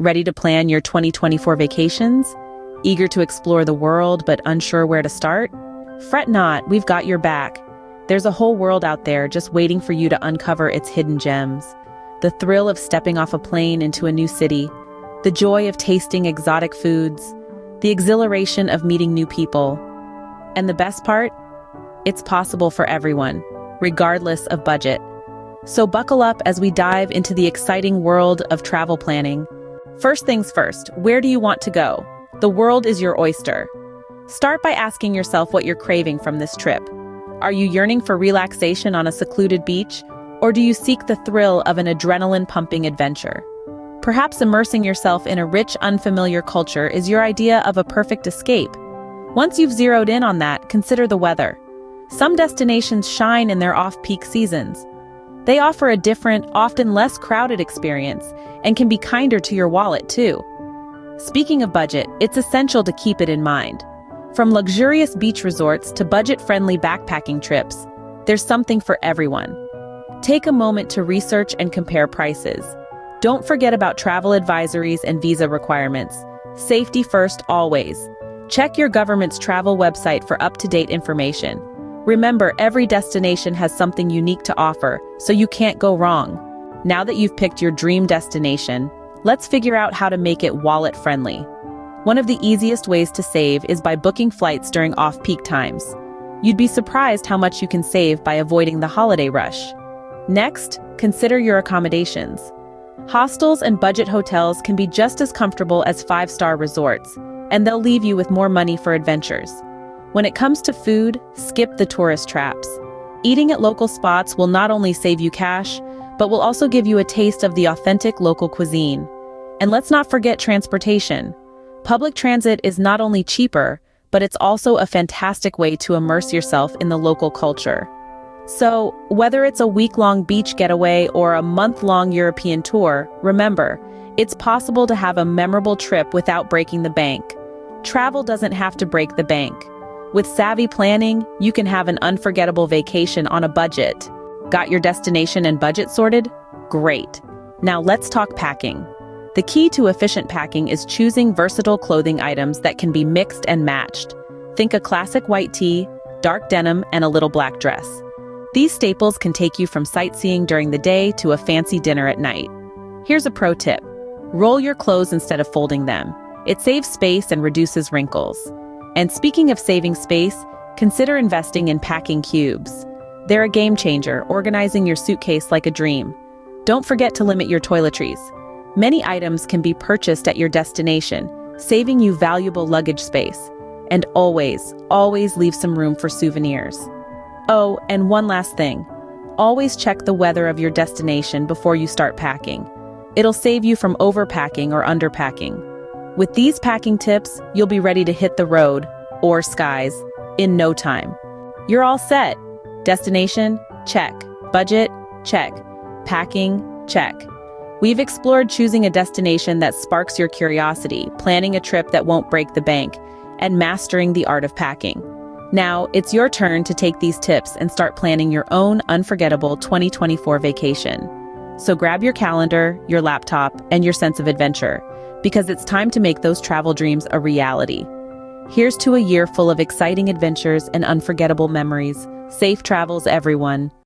Ready to plan your 2024 vacations? Eager to explore the world but unsure where to start? Fret not, we've got your back. There's a whole world out there just waiting for you to uncover its hidden gems. The thrill of stepping off a plane into a new city, the joy of tasting exotic foods, the exhilaration of meeting new people. And the best part? It's possible for everyone, regardless of budget. So buckle up as we dive into the exciting world of travel planning. First things first, where do you want to go? The world is your oyster. Start by asking yourself what you're craving from this trip. Are you yearning for relaxation on a secluded beach, or do you seek the thrill of an adrenaline-pumping adventure? Perhaps immersing yourself in a rich, unfamiliar culture is your idea of a perfect escape. Once you've zeroed in on that, consider the weather. Some destinations shine in their off-peak seasons. They offer a different, often less crowded experience and can be kinder to your wallet too. Speaking of budget, it's essential to keep it in mind. From luxurious beach resorts to budget-friendly backpacking trips, there's something for everyone. Take a moment to research and compare prices. Don't forget about travel advisories and visa requirements. Safety first always. Check your government's travel website for up-to-date information. Remember, every destination has something unique to offer, so you can't go wrong. Now that you've picked your dream destination, let's figure out how to make it wallet-friendly. One of the easiest ways to save is by booking flights during off-peak times. You'd be surprised how much you can save by avoiding the holiday rush. Next, consider your accommodations. Hostels and budget hotels can be just as comfortable as five-star resorts, and they'll leave you with more money for adventures. When it comes to food, skip the tourist traps. Eating at local spots will not only save you cash, but will also give you a taste of the authentic local cuisine. And let's not forget transportation. Public transit is not only cheaper, but it's also a fantastic way to immerse yourself in the local culture. So, whether it's a week-long beach getaway or a month-long European tour, remember, it's possible to have a memorable trip without breaking the bank. Travel doesn't have to break the bank. With savvy planning, you can have an unforgettable vacation on a budget. Got your destination and budget sorted? Great. Now let's talk packing. The key to efficient packing is choosing versatile clothing items that can be mixed and matched. Think a classic white tee, dark denim, and a little black dress. These staples can take you from sightseeing during the day to a fancy dinner at night. Here's a pro tip. Roll your clothes instead of folding them. It saves space and reduces wrinkles. And speaking of saving space, consider investing in packing cubes. They're a game changer, organizing your suitcase like a dream. Don't forget to limit your toiletries. Many items can be purchased at your destination, saving you valuable luggage space. And always, always leave some room for souvenirs. Oh, and one last thing. Always check the weather of your destination before you start packing. It'll save you from overpacking or underpacking. With these packing tips, you'll be ready to hit the road, or skies, in no time. You're all set. Destination? Check. Budget? Check. Packing? Check. We've explored choosing a destination that sparks your curiosity, planning a trip that won't break the bank, and mastering the art of packing. Now, it's your turn to take these tips and start planning your own unforgettable 2024 vacation. So grab your calendar, your laptop, and your sense of adventure, because it's time to make those travel dreams a reality. Here's to a year full of exciting adventures and unforgettable memories. Safe travels, everyone.